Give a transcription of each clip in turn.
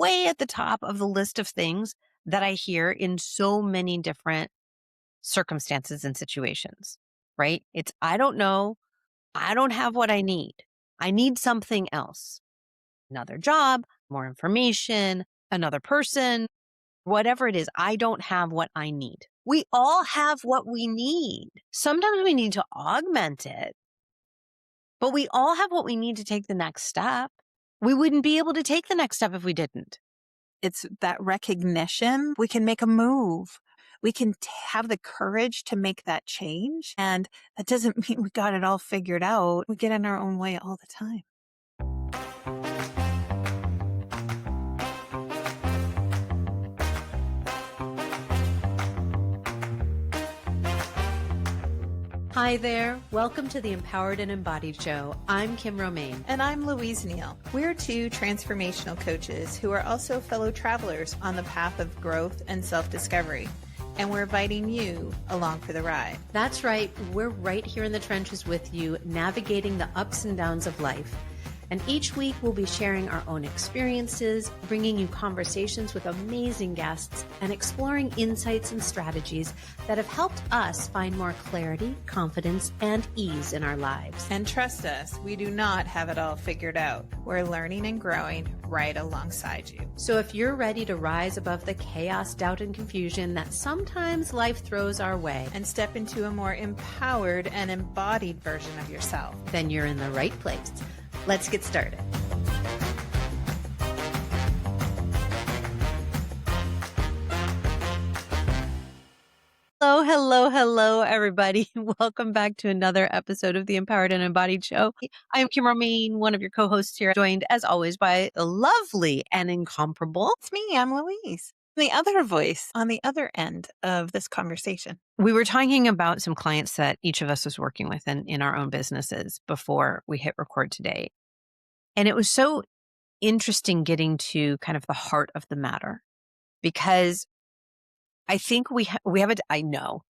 way at the top of the list of things that I hear in so many different circumstances and situations, right? It's, I don't know. I don't have what I need. I need something else. Another job, more information, another person, whatever it is. I don't have what I need. We all have what we need. Sometimes we need to augment it, but we all have what we need to take the next step. We wouldn't be able to take the next step if we didn't. It's that recognition. We can make a move. We can have the courage to make that change. And that doesn't mean we got it all figured out. We get in our own way all the time. Hi there. Welcome to the Empowered and Embodied Show. I'm Kim Romain. And I'm Louise Neil. We're two transformational coaches who are also fellow travelers on the path of growth and self-discovery. And we're inviting you along for the ride. That's right. We're right here in the trenches with you, navigating the ups and downs of life. And each week we'll be sharing our own experiences, bringing you conversations with amazing guests, and exploring insights and strategies that have helped us find more clarity, confidence, and ease in our lives. And trust us, we do not have it all figured out. We're learning and growing right alongside you. So if you're ready to rise above the chaos, doubt, and confusion that sometimes life throws our way, and step into a more empowered and embodied version of yourself, then you're in the right place. Let's get started. Hello, everybody. Welcome back to another episode of the Empowered and Embodied Show. I'm Kim Romain, one of your co-hosts here, joined as always by the lovely and incomparable. It's me, I'm Louise. The other voice on the other end of this conversation. We were talking about some clients that each of us was working with in our own businesses before we hit record today. And it was so interesting getting to kind of the heart of the matter, because I think I know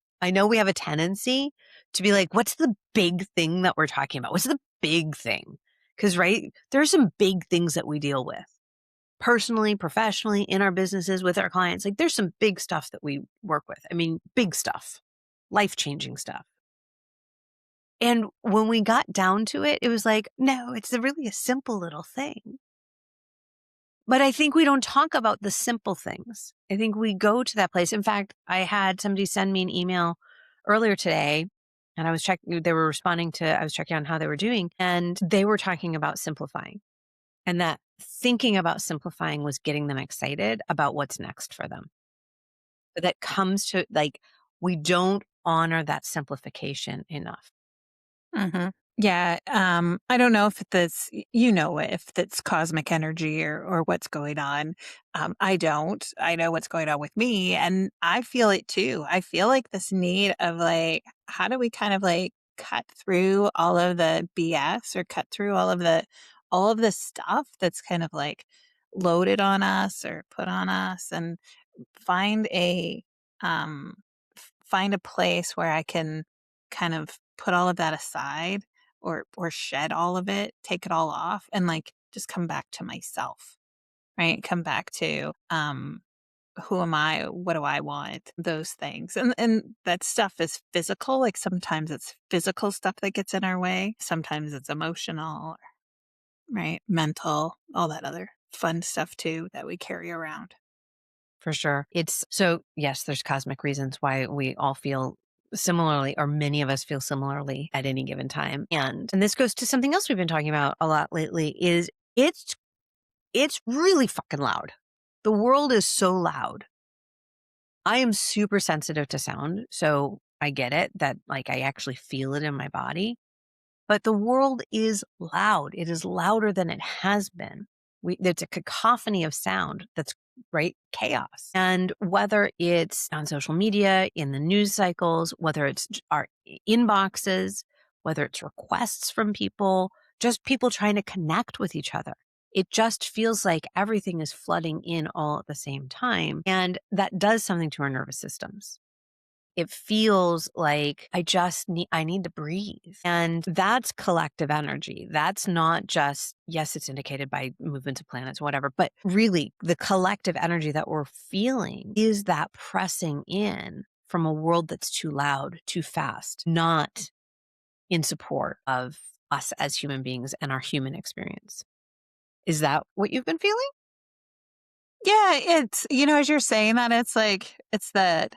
we have a tendency to be like, what's the big thing that we're talking about? What's the big thing? Because, right, there's some big things that we deal with personally, professionally, in our businesses, with our clients. Like, there's some big stuff that we work with. I mean, big stuff, life-changing stuff. And when we got down to it, it was like, no, it's really a simple little thing. But I think we don't talk about the simple things. I think we go to that place. In fact, I had somebody send me an email earlier today, and I was checking on how they were doing, and they were talking about simplifying, and that thinking about simplifying was getting them excited about what's next for them. But that comes to, like, we don't honor that simplification enough. Mm-hmm. Yeah. I don't know if if that's cosmic energy or what's going on. I don't. I know what's going on with me, and I feel it too. I feel like this need of, like, how do we kind of like cut through all of the BS, or cut through all of the stuff that's kind of like loaded on us or put on us, and find a find a place where I can kind of put all of that aside, or shed all of it, take it all off, and like just come back to myself, right? Come back to who am I? What do I want? Those things. And that stuff is physical. Like, sometimes it's physical stuff that gets in our way. Sometimes it's emotional, right? Mental, all that other fun stuff too that we carry around. For sure. Yes, there's cosmic reasons why we all feel similarly, or many of us feel similarly at any given time. And this goes to something else we've been talking about a lot lately, is it's really fucking loud. The world is so loud. I am super sensitive to sound, so I get it that, like, I actually feel it in my body. But the world is loud. It is louder than it has been. It's a cacophony of sound that's, right, chaos. And whether it's on social media, in the news cycles, whether it's our inboxes, whether it's requests from people, just people trying to connect with each other, it just feels like everything is flooding in all at the same time. And that does something to our nervous systems. it feels like I need to breathe. And that's collective energy. That's not just, yes, it's indicated by movements of planets, whatever, but really the collective energy that we're feeling is that pressing in from a world that's too loud, too fast, not in support of us as human beings and our human experience. Is that what you've been feeling? Yeah, it's, as you're saying that, it's like, it's the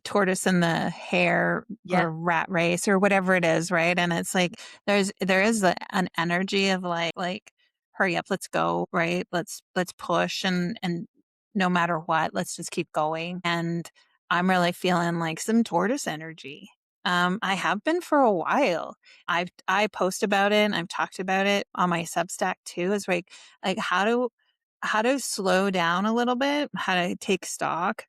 tortoise and the hare Yeah. or rat race or whatever it is, right? And it's like there is an energy of like hurry up, let's go, right? Let's push and no matter what, let's just keep going. And I'm really feeling like some tortoise energy. I have been for a while. I post about it and I've talked about it on my Substack too. Is like how to slow down a little bit, how to take stock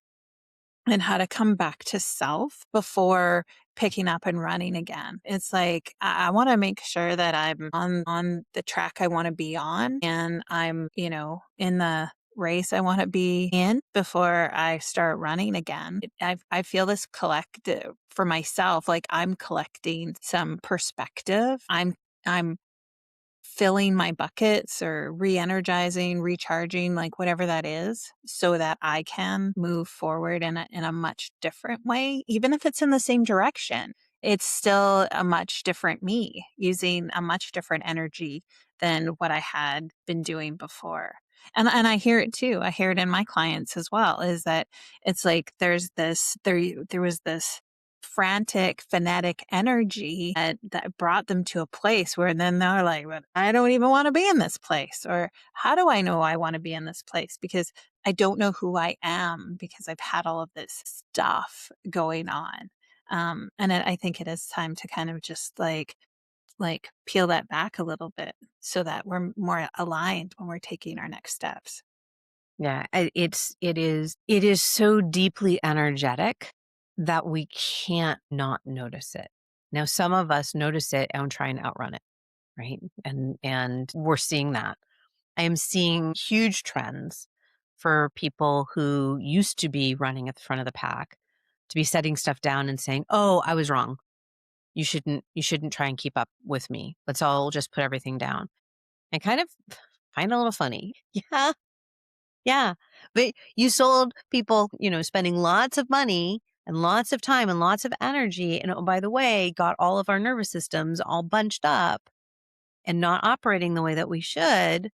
and how to come back to self before picking up and running again. It's like I want to make sure that I'm on the track I want to be on, and I'm, in the race I want to be in before I start running again. I feel this collective for myself, like I'm collecting some perspective. I'm filling my buckets or re-energizing, recharging, like whatever that is, so that I can move forward in a much different way, even if it's in the same direction. It's still a much different me using a much different energy than what I had been doing before. And I hear it too. I hear it in my clients as well, is that it's like there was this frantic, phonetic energy that brought them to a place where then they're like, "But I don't even want to be in this place." Or, "How do I know I want to be in this place? Because I don't know who I am because I've had all of this stuff going on." I think it is time to kind of just like peel that back a little bit so that we're more aligned when we're taking our next steps. Yeah, it is so deeply energetic that we can't not notice it. Now, some of us notice it and try and outrun it, right? And we're seeing that. I am seeing huge trends for people who used to be running at the front of the pack to be setting stuff down and saying, "Oh, I was wrong. You shouldn't try and keep up with me. Let's all just put everything down." I kind of find it a little funny. Yeah. Yeah. But you sold people, spending lots of money and lots of time and lots of energy. And oh, by the way, got all of our nervous systems all bunched up and not operating the way that we should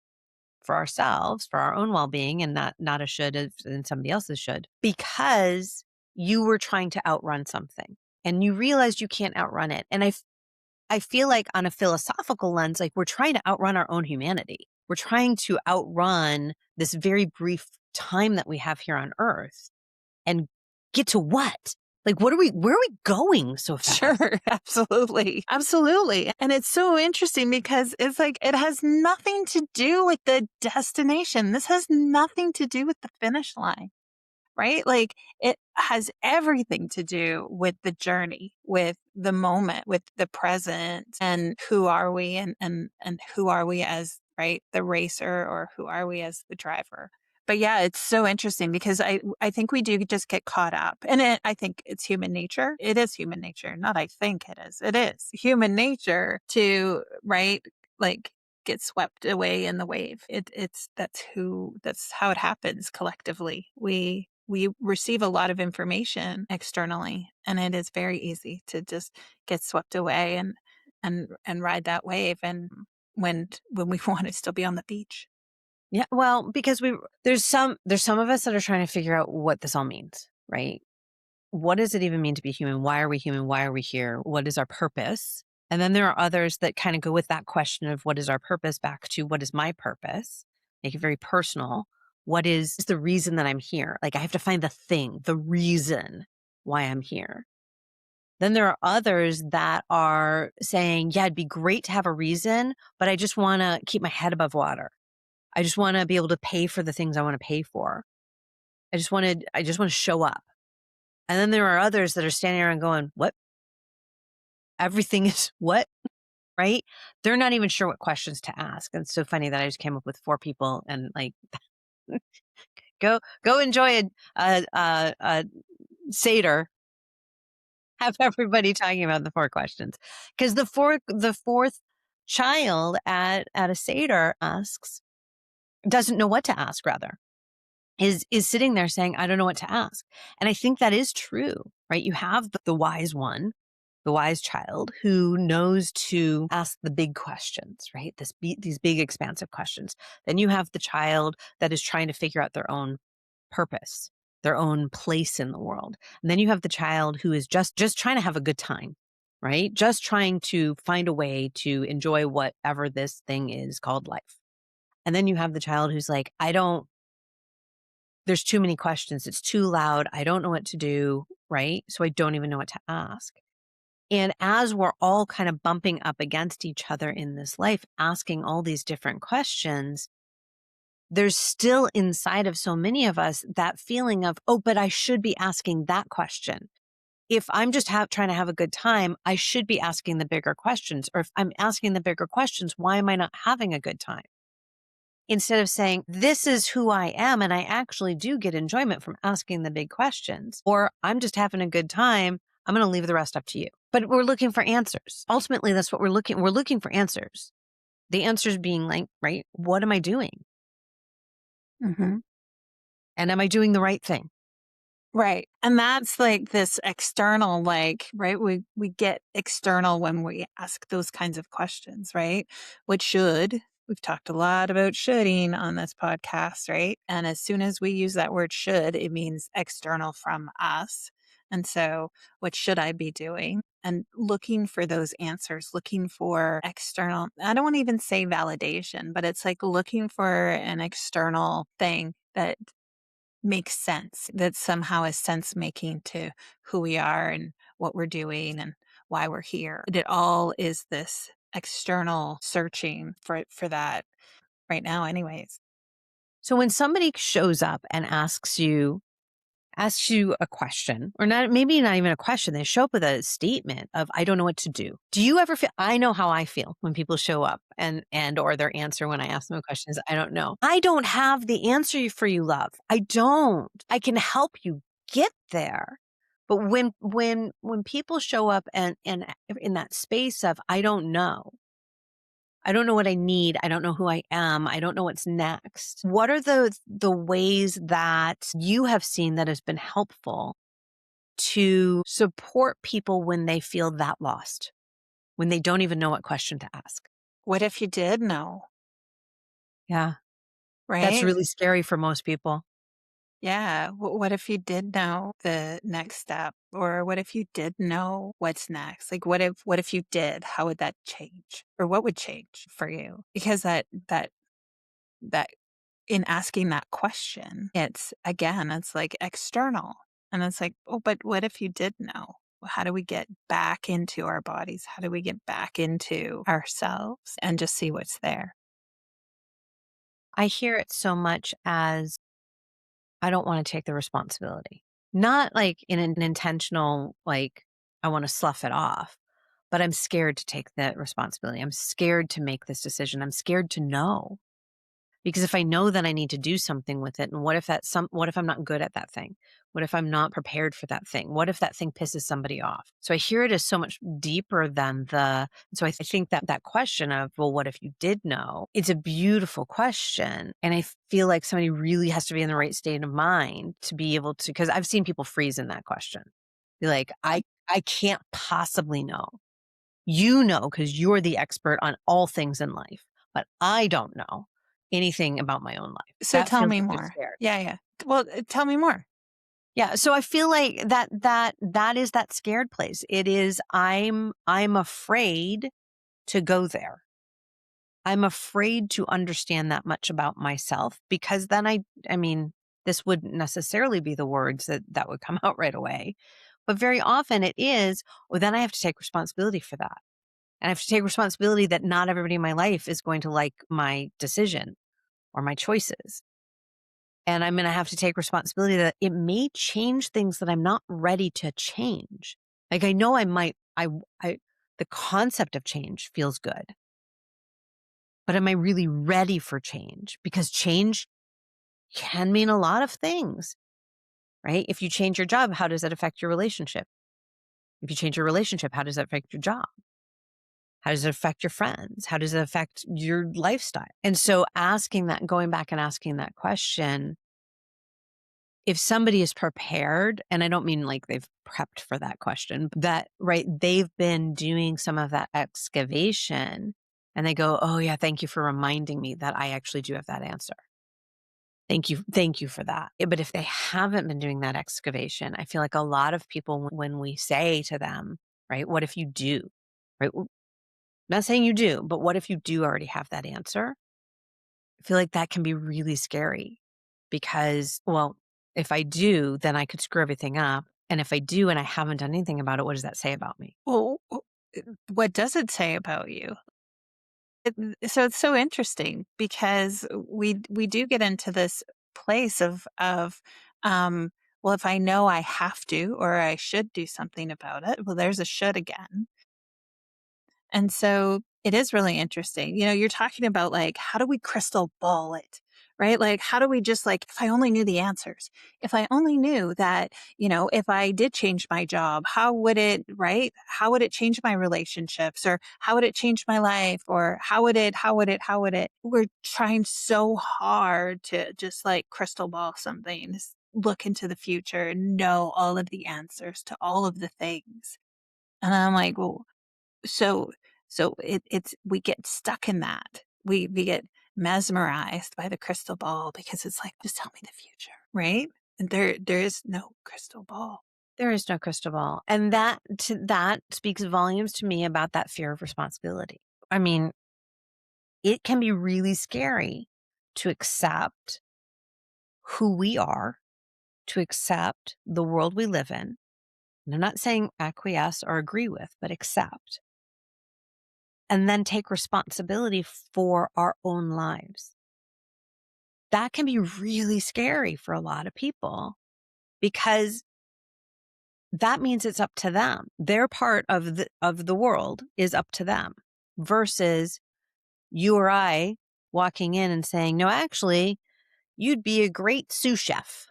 for ourselves, for our own well-being, and not a should and somebody else's should, because you were trying to outrun something and you realized you can't outrun it. And I feel like on a philosophical lens, like we're trying to outrun our own humanity. We're trying to outrun this very brief time that we have here on earth and get to what? Like, where are we going so Sure, fast? absolutely. Absolutely. And it's so interesting because it's like it has nothing to do with the destination. This has nothing to do with the finish line, right? Like it has everything to do with the journey, with the moment, with the present, and who are we and who are we as, right, the racer, or who are we as the driver. But yeah, it's so interesting because I think we do just get caught up. And I think it's human nature. It is human nature. Not I think it is. It is human nature to, right, like get swept away in the wave. That's how it happens collectively. We receive a lot of information externally, and it is very easy to just get swept away and ride that wave, and when we want to still be on the beach. Yeah, well, because there's some of us that are trying to figure out what this all means, right? What does it even mean to be human? Why are we human? Why are we here? What is our purpose? And then there are others that kind of go with that question of what is our purpose back to what is my purpose? Make it very personal. What is the reason that I'm here? Like I have to find the thing, the reason why I'm here. Then there are others that are saying, yeah, it'd be great to have a reason, but I just want to keep my head above water. I just want to be able to pay for the things I want to pay for. I just want to show up. And then there are others that are standing around going, what? Everything is what? Right? They're not even sure what questions to ask. And it's so funny that I just came up with 4 people and like, go enjoy a Seder, have everybody talking about the 4 questions. Because the fourth child at a Seder doesn't know what to ask rather, is sitting there saying, "I don't know what to ask." And I think that is true, right? You have the wise one, the wise child who knows to ask the big questions, right? These big expansive questions. Then you have the child that is trying to figure out their own purpose, their own place in the world. And then you have the child who is just trying to have a good time, right? Just trying to find a way to enjoy whatever this thing is called life. And then you have the child who's like, I don't there's too many questions. It's too loud. I don't know what to do, right? So I don't even know what to ask. And as we're all kind of bumping up against each other in this life, asking all these different questions, there's still inside of so many of us that feeling of, oh, but I should be asking that question. If I'm just trying to have a good time, I should be asking the bigger questions. Or if I'm asking the bigger questions, why am I not having a good time? Instead of saying, this is who I am, and I actually do get enjoyment from asking the big questions, or I'm just having a good time, I'm going to leave the rest up to you. But we're looking for answers. Ultimately, that's what we're looking for answers. The answers being like, right, what am I doing? Hmm. And am I doing the right thing? Right. And that's like this external, like, right? We get external when we ask those kinds of questions, right? What should, we've talked a lot about shoulding on this podcast, right? And as soon as we use that word should, it means external from us. And so what should I be doing? And looking for those answers, looking for external, I don't want to even say validation, but it's like looking for an external thing that makes sense, that somehow is sense making to who we are and what we're doing and why we're here. It all is this external searching for that right now anyways. So when somebody shows up and asks you a question, or not, maybe not even a question, they show up with a statement of, I don't know what to do. Do you ever feel, I know how I feel when people show up or their answer when I ask them a question is, I don't know. I don't have the answer for you, love. I don't. I can help you get there. But when people show up and in that space of, I don't know what I need. I don't know who I am. I don't know what's next. What are the ways that you have seen that has been helpful to support people when they feel that lost, when they don't even know what question to ask? What if you did know, Yeah, that's right? really scary for most people. Yeah. What if you did know the next step? Or what if you did know what's next? Like what if you did, how would that change? Or what would change for you? Because that in asking that question, it's like external. And it's like, oh, but what if you did know? How do we get back into our bodies? How do we get back into ourselves and just see what's there? I hear it so much as, I don't want to take the responsibility. Not like in an intentional, like, I want to slough it off, but I'm scared to take the responsibility. I'm scared to make this decision. I'm scared to know. Because if I know that I need to do something with it, and what if I'm not good at that thing? What if I'm not prepared for that thing? What if that thing pisses somebody off? So I hear it as so much deeper than so I think that question of, well, what if you did know? It's a beautiful question. And I feel like somebody really has to be in the right state of mind to be able to, because I've seen people freeze in that question. Be like, I can't possibly know. You know, because you're the expert on all things in life, but I don't know anything about my own life. So That tell feels me like they're more. scared. Yeah, yeah. Well, tell me more. Yeah. So I feel like that is that scared place. It is, I'm afraid to go there. I'm afraid to understand that much about myself, because then I mean, this wouldn't necessarily be the words that would come out right away. But very often it is, well, then I have to take responsibility for that. And I have to take responsibility that not everybody in my life is going to like my decision or my choices. And I'm going to have to take responsibility that it may change things that I'm not ready to change. Like, I know I might, the concept of change feels good, but am I really ready for change? Because change can mean a lot of things. right? If you change your job, how does that affect your relationship? If you change your relationship, how does that affect your job? How does it affect your friends? How does it affect your lifestyle? And so asking that, going back and asking that question, if somebody is prepared, and I don't mean like they've prepped for that question, that, right, they've been doing some of that excavation and they go, oh, yeah, thank you for reminding me that I actually do have that answer. Thank you. Thank you for that. But if they haven't been doing that excavation, I feel like a lot of people, when we say to them, right, what if you do? Right? Not saying you do, but what if you do already have that answer? I feel like that can be really scary because, well, if I do, then I could screw everything up. And if I do and I haven't done anything about it, what does that say about me? Well, what does it say about you? So it's so interesting because we do get into this place of um well, if I know I have to or I should do something about it, well, there's a should again. And so it is really interesting. You're talking about like, how do we crystal ball it? Right? Like, how do we just like, if I only knew the answers, if I only knew that, if I did change my job, how would it, right? How would it change my relationships or how would it change my life or how would it? We're trying so hard to just like crystal ball something, just look into the future and know all of the answers to all of the things. And I'm like, well, so it's we get stuck in that. We get mesmerized by the crystal ball because it's like, "Just tell me the future," right? And there is no crystal ball. There is no crystal ball. And that speaks volumes to me about that fear of responsibility. I mean, it can be really scary to accept who we are, to accept the world we live in. And I'm not saying acquiesce or agree with, but accept. And then take responsibility for our own lives. That can be really scary for a lot of people because that means it's up to them. Their part of the world is up to them versus you or I walking in and saying, "No, actually, you'd be a great sous chef."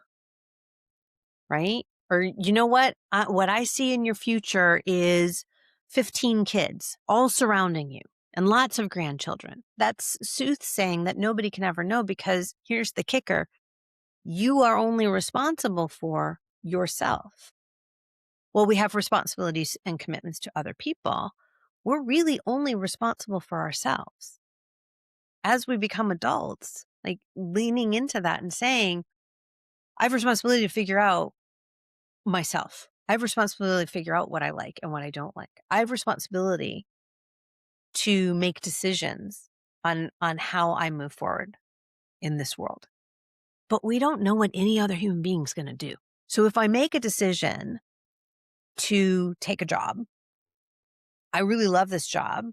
Right? Or, you know what I see in your future is 15 kids all surrounding you and lots of grandchildren. That's soothsaying that nobody can ever know because here's the kicker. You are only responsible for yourself. Well, we have responsibilities and commitments to other people. We're really only responsible for ourselves. As we become adults, like leaning into that and saying, I have responsibility to figure out myself. I have responsibility to figure out what I like and what I don't like. I have responsibility to make decisions on how I move forward in this world. But we don't know what any other human being's going to do. So if I make a decision to take a job, I really love this job.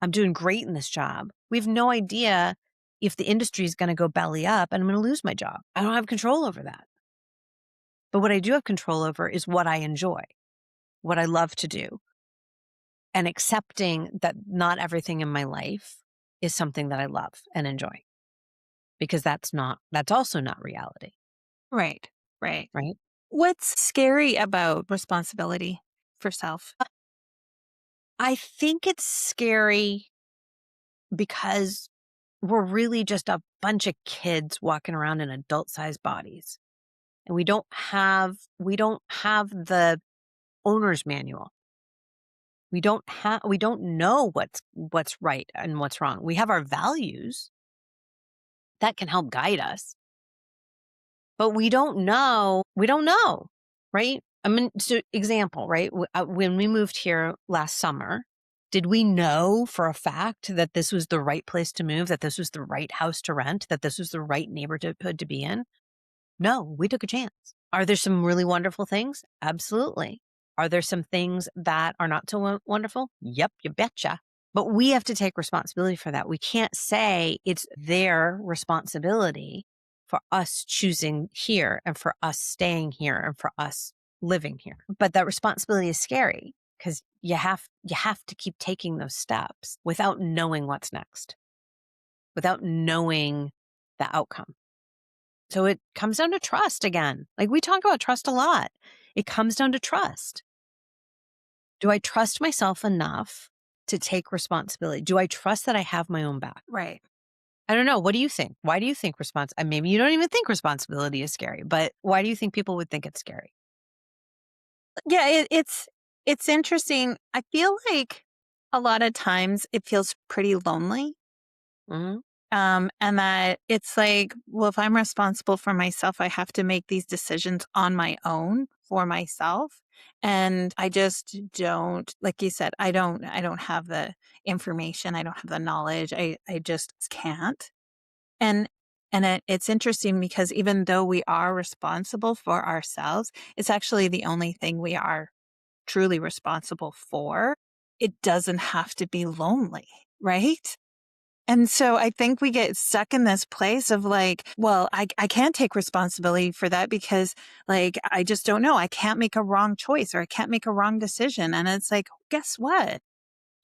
I'm doing great in this job. We have no idea if the industry is going to go belly up and I'm going to lose my job. I don't have control over that. But what I do have control over is what I enjoy, what I love to do, and accepting that not everything in my life is something that I love and enjoy because that's also not reality, Right, right. right? What's scary about responsibility for self? I think it's scary because we're really just a bunch of kids walking around in adult-sized bodies. And we don't have the owner's manual. We don't know what's right and what's wrong. We have our values that can help guide us, but we don't know, right? I mean, so example, right? When we moved here last summer, did we know for a fact that this was the right place to move, that this was the right house to rent, that this was the right neighborhood to be in? No, we took a chance. Are there some really wonderful things? Absolutely. Are there some things that are not so wonderful? Yep, you betcha. But we have to take responsibility for that. We can't say it's their responsibility for us choosing here and for us staying here and for us living here. But that responsibility is scary because you have to keep taking those steps without knowing what's next, without knowing the outcome. So it comes down to trust again. Like we talk about trust a lot. It comes down to trust. Do I trust myself enough to take responsibility? Do I trust that I have my own back? Right. I don't know. What do you think? Why do you think maybe you don't even think responsibility is scary, but why do you think people would think it's scary? Yeah, it's interesting. I feel like a lot of times it feels pretty lonely. Mhm. And that it's like, well, if I'm responsible for myself, I have to make these decisions on my own for myself. And I just don't, like you said, I don't have the information. I don't have the knowledge. I just can't. And it's interesting because even though we are responsible for ourselves, it's actually the only thing we are truly responsible for. It doesn't have to be lonely, right? And so I think we get stuck in this place of like, well, I can't take responsibility for that because like, I just don't know. I can't make a wrong choice or I can't make a wrong decision. And it's like, guess what?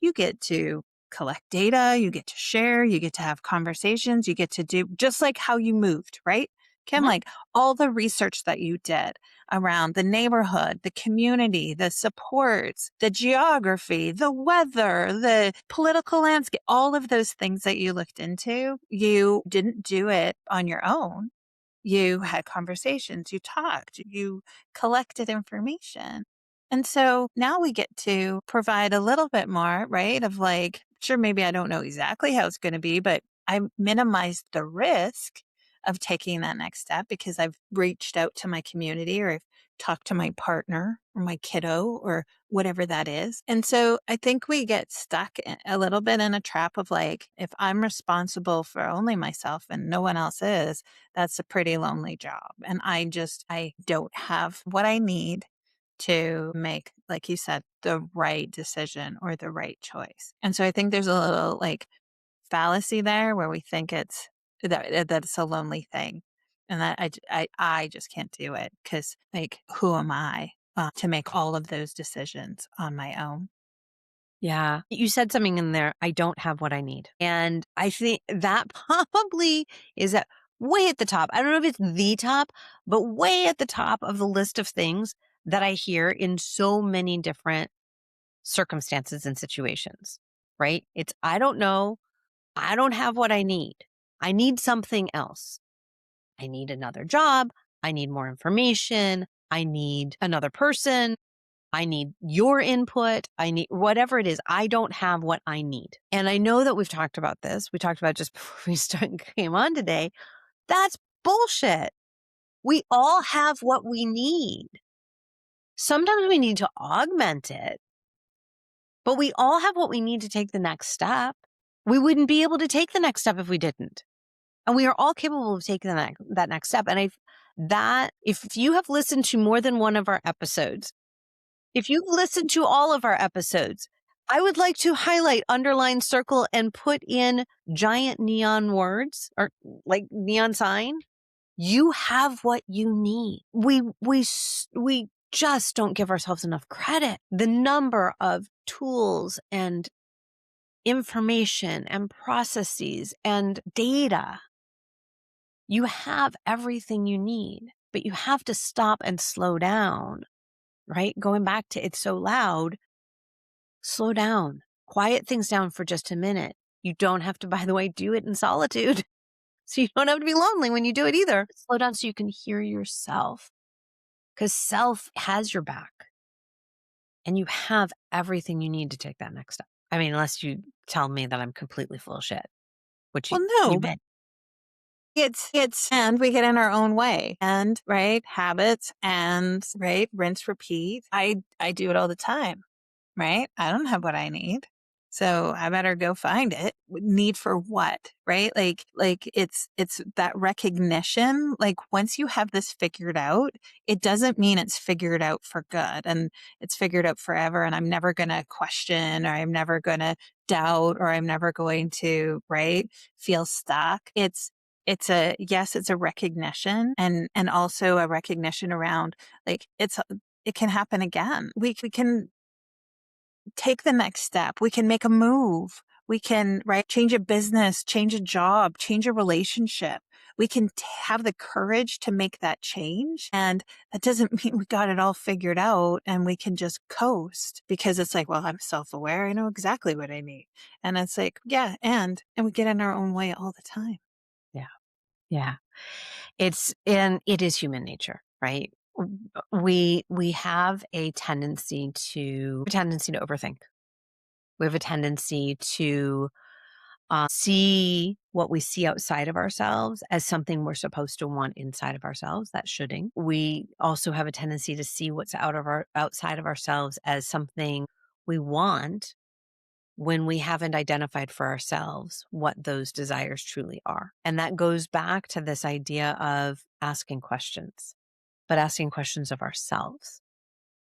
You get to collect data, you get to share, you get to have conversations, you get to do just like how you moved, right? Kim, Mhm. like all the research that you did around the neighborhood, the community, the supports, the geography, the weather, the political landscape, all of those things that you looked into, you didn't do it on your own. You had conversations, you talked, you collected information. And so now we get to provide a little bit more, right? Of like, sure, maybe I don't know exactly how it's going to be, but I minimized the risk of taking that next step because I've reached out to my community or I've talked to my partner or my kiddo or whatever that is. And so I think we get stuck a little bit in a trap of like, if I'm responsible for only myself and no one else is, that's a pretty lonely job. And I don't have what I need to make, like you said, the right decision or the right choice. And so I think there's a little like fallacy there where we think that it's a lonely thing. And that I just can't do it because like, who am I to make all of those decisions on my own? Yeah. You said something in there, I don't have what I need. And I think that probably is way at the top. I don't know if it's the top, but way at the top of the list of things that I hear in so many different circumstances and situations, right? It's, I don't know. I don't have what I need. I need something else. I need another job. I need more information. I need another person. I need your input. I need whatever it is. I don't have what I need. And I know that we've talked about this. We talked about it just before came on today. That's bullshit. We all have what we need. Sometimes we need to augment it, but we all have what we need to take the next step. We wouldn't be able to take the next step if we didn't. And we are all capable of taking that next step. And if you have listened to more than one of our episodes, if you've listened to all of our episodes, I would like to highlight, underline, circle, and put in giant neon words or like neon sign. You have what you need. We just don't give ourselves enough credit. The number of tools and information and processes and data. You have everything you need, but you have to stop and slow down, right? Going back to it's so loud. Slow down, quiet things down for just a minute. You don't have to, by the way, do it in solitude. So you don't have to be lonely when you do it either. Slow down so you can hear yourself because self has your back and you have everything you need to take that next step. I mean, unless you tell me that I'm completely full of shit, which Well, you no, may. and we get in our own way and right habits and right rinse repeat. I do it all the time. Right? I don't have what I need. So I better go find it. Need for what? Right? Like it's that recognition. Like once you have this figured out, it doesn't mean it's figured out for good and it's figured out forever and I'm never going to question or I'm never going to doubt or I'm never going to, right, feel stuck. It's a recognition and also a recognition around like it can happen again. We can take the next step. We can make a move. We can, right, change a business, change a job, change a relationship. we can have the courage to make that change. And that doesn't mean we got it all figured out and we can just coast, because it's like, well, I'm self-aware. I know exactly what I need. And it's like, yeah. And we get in our own way all the time. Yeah. Yeah. And it is human nature, right? We have a tendency to overthink. We have a tendency to see what we see outside of ourselves as something we're supposed to want inside of ourselves. That shouldn't. We also have a tendency to see what's outside of ourselves as something we want when we haven't identified for ourselves what those desires truly are. And that goes back to this idea of asking questions, but asking questions of ourselves.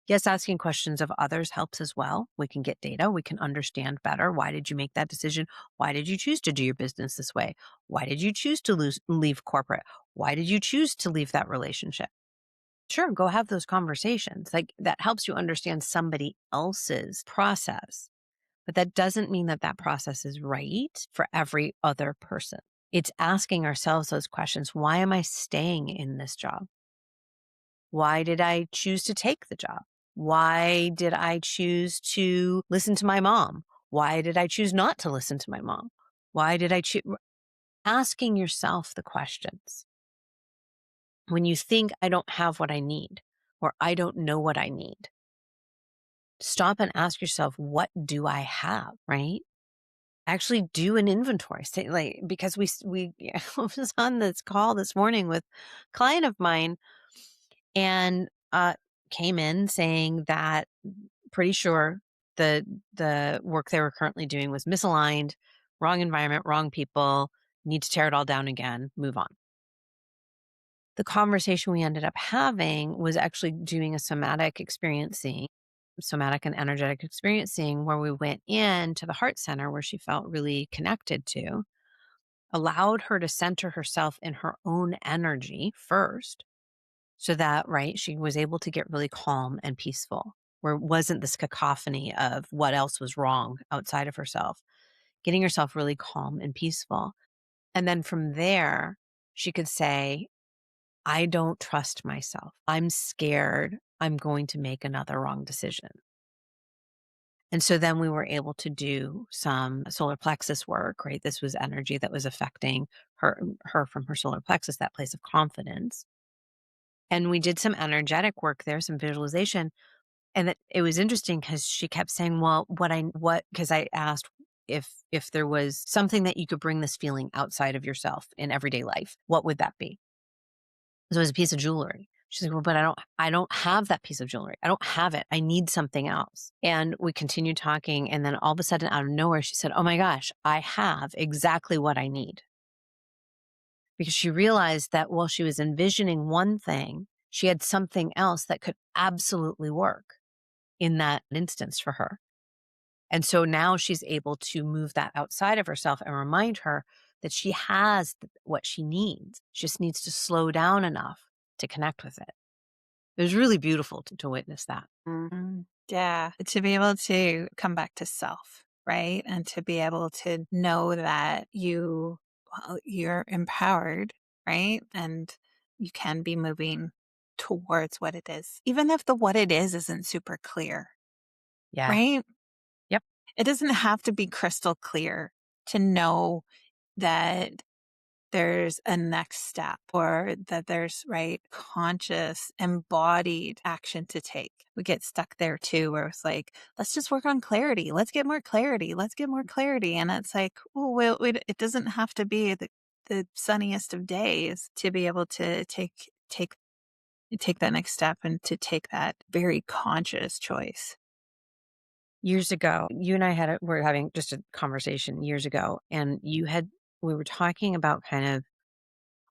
Yes, asking questions of others helps as well. We can get data. We can understand better. Why did you make that decision? Why did you choose to do your business this way? Why did you choose to leave corporate? Why did you choose to leave that relationship? Sure, go have those conversations. Like that helps you understand somebody else's process. But that doesn't mean that that process is right for every other person. It's asking ourselves those questions. Why am I staying in this job? Why did I choose to take the job? Why did I choose to listen to my mom? Why did I choose not to listen to my mom? Why did I choose? Asking yourself the questions. When you think, I don't have what I need, or I don't know what I need, stop and ask yourself, what do I have, right? Actually do an inventory. Say, like, because we I was on this call this morning with a client of mine, and came in saying that pretty sure the work they were currently doing was misaligned, wrong environment, wrong people, need to tear it all down again, move on. The conversation we ended up having was actually doing a somatic and energetic experiencing, where we went into the heart center where she felt really connected to, allowed her to center herself in her own energy first, so that, right, she was able to get really calm and peaceful, where it wasn't this cacophony of what else was wrong outside of herself, getting herself really calm and peaceful. And then from there, she could say, I don't trust myself. I'm scared I'm going to make another wrong decision. And so then we were able to do some solar plexus work, right? This was energy that was affecting her from her solar plexus, that place of confidence. And we did some energetic work there, some visualization. And it was interesting because she kept saying, well, because I asked if there was something that you could bring this feeling outside of yourself in everyday life, what would that be? So it was a piece of jewelry. She's like, well, but I don't have that piece of jewelry. I don't have it. I need something else. And we continued talking. And then all of a sudden, out of nowhere, she said, oh my gosh, I have exactly what I need. Because she realized that while she was envisioning one thing, she had something else that could absolutely work in that instance for her. And so now she's able to move that outside of herself and remind her that she has what she needs. She just needs to slow down enough to connect with it. It was really beautiful to witness that. Yeah. To be able to come back to self, right? And to be able to know that you're empowered, right? And you can be moving towards what it is, even if the what it is isn't super clear, Yeah. right? Yep. It doesn't have to be crystal clear to know that there's a next step, or that there's, right, conscious, embodied action to take. We get stuck there too, where it's like, let's just work on clarity. Let's get more clarity. Let's get more clarity. And it's like, oh, well, it doesn't have to be the sunniest of days to be able to take that next step and to take that very conscious choice. Years ago, you and I were having just a conversation years ago, and we were talking about kind of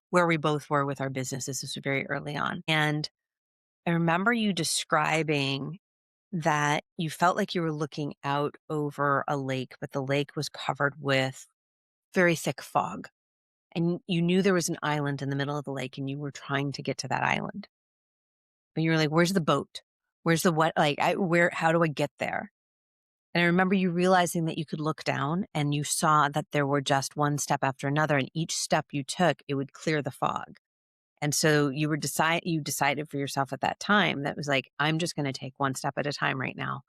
where we both were with our businesses. This was very early on. And I remember you describing that you felt like you were looking out over a lake, but the lake was covered with very thick fog. And you knew there was an island in the middle of the lake, and you were trying to get to that island. But you were like, where's the boat? Where's the what? Like, how do I get there? And I remember you realizing that you could look down and you saw that there were just one step after another. And each step you took, it would clear the fog. And so you decided for yourself at that time that was like, I'm just going to take one step at a time right now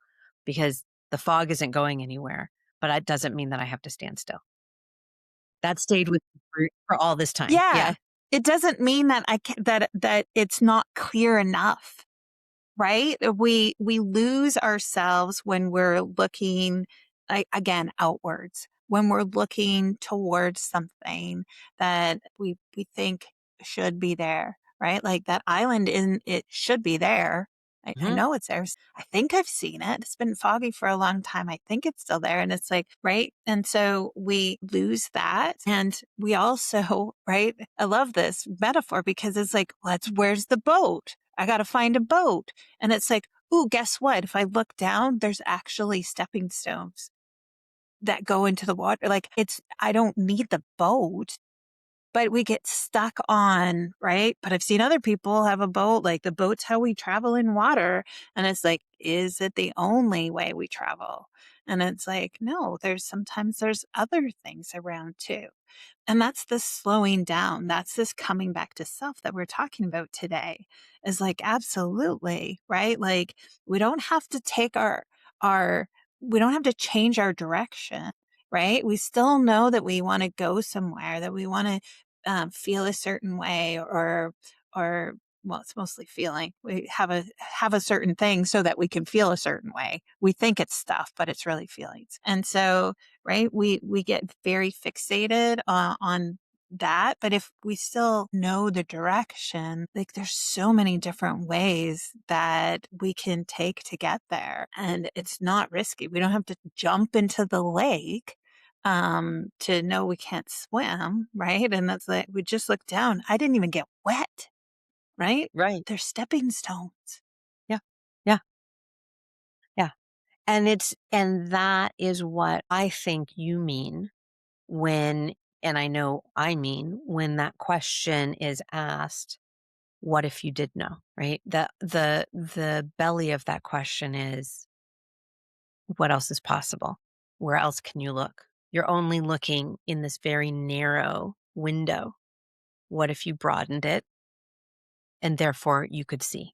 because the fog isn't going anywhere, but that doesn't mean that I have to stand still. That stayed with me for all this time. Yeah. Yeah. It doesn't mean that I can that it's not clear enough. Right? We lose ourselves when we're looking, again, outwards, when we're looking towards something that we think should be there, right? Like that island in it should be there. I Mhm. know it's there. I think I've seen it. It's been foggy for a long time. I think it's still there. And it's like, right. And so we lose that. And we also, right? I love this metaphor because it's like, where's the boat? I got to find a boat. And it's like, ooh, guess what? If I look down, there's actually stepping stones that go into the water. Like I don't need the boat, but we get stuck on, right? But I've seen other people have a boat, like the boat's how we travel in water. And it's like, is it the only way we travel? And it's like, no, sometimes there's other things around too. And that's this slowing down. That's this coming back to self that we're talking about today is like, absolutely, right? Like we don't have to take our, we don't have to change our direction, right? We still know that we want to go somewhere, that we want to feel a certain way or, well, it's mostly feeling. We have a certain thing so that we can feel a certain way. We think it's stuff, but it's really feelings. And so, right, we get very fixated on that. But if we still know the direction, like there's so many different ways that we can take to get there. And it's not risky. We don't have to jump into the lake to know we can't swim, right? And that's like we just look down. I didn't even get wet, right? Right. They're stepping stones. Yeah. Yeah. Yeah. And that is what I think you mean when, and I know I mean when that question is asked, what if you did know, right? The belly of that question is, what else is possible? Where else can you look? You're only looking in this very narrow window. What if you broadened it and therefore you could see?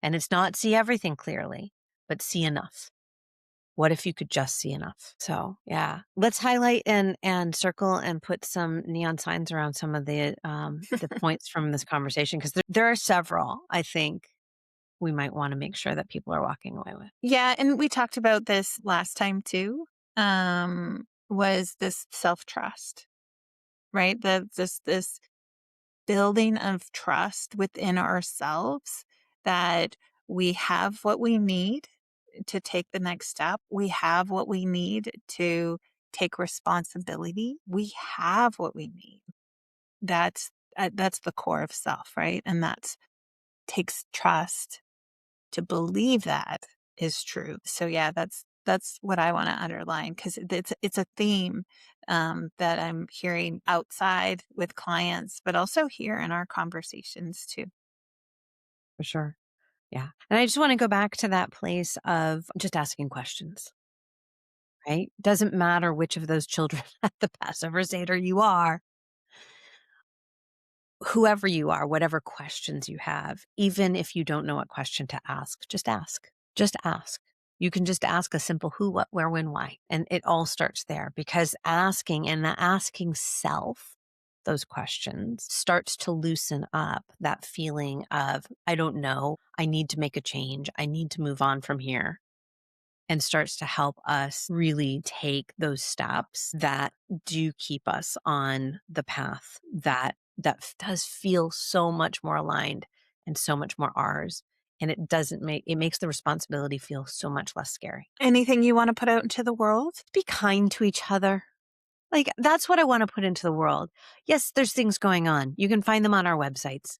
And it's not see everything clearly, but see enough. What if you could just see enough? So yeah, let's highlight and circle and put some neon signs around some of the points from this conversation because there are several. I think we might want to make sure that people are walking away with. Yeah, and we talked about this last time too. Was this self-trust, right? This building of trust within ourselves that we have what we need to take the next step. We have what we need to take responsibility. We have what we need. That's the core of self, right? And that takes trust to believe that is true. So yeah, that's what I want to underline because it's a theme that I'm hearing outside with clients, but also here in our conversations too. For sure. Yeah. And I just want to go back to that place of just asking questions, right? Doesn't matter which of those children at the Passover Seder you are, whoever you are, whatever questions you have, even if you don't know what question to ask, just ask. Just ask. You can just ask a simple who, what, where, when, why. And it all starts there because asking and the asking self those questions starts to loosen up that feeling of, I don't know, I need to make a change, I need to move on from here, and starts to help us really take those steps that do keep us on the path that does feel so much more aligned and so much more ours. And it makes the responsibility feel so much less scary. Anything you want to put out into the world? Be kind to each other. Like that's what I want to put into the world. Yes, there's things going on. You can find them on our websites.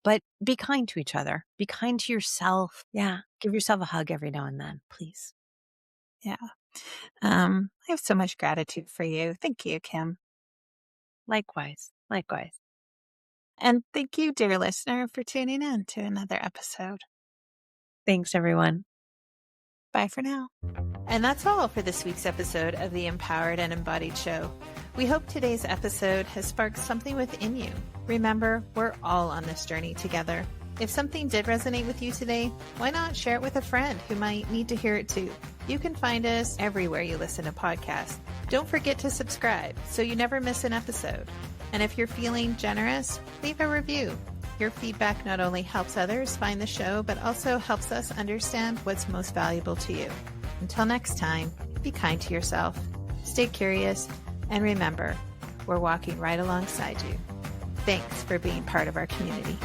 But be kind to each other. Be kind to yourself. Yeah. Give yourself a hug every now and then, please. Yeah. I have so much gratitude for you. Thank you, Kim. Likewise. Likewise. And thank you, dear listener, for tuning in to another episode. Thanks, everyone. Bye for now. And that's all for this week's episode of the Empowered and Embodied Show. We hope today's episode has sparked something within you. Remember, we're all on this journey together. If something did resonate with you today, why not share it with a friend who might need to hear it too? You can find us everywhere you listen to podcasts. Don't forget to subscribe so you never miss an episode. And if you're feeling generous, leave a review. Your feedback not only helps others find the show, but also helps us understand what's most valuable to you. Until next time, be kind to yourself, stay curious, and remember, we're walking right alongside you. Thanks for being part of our community.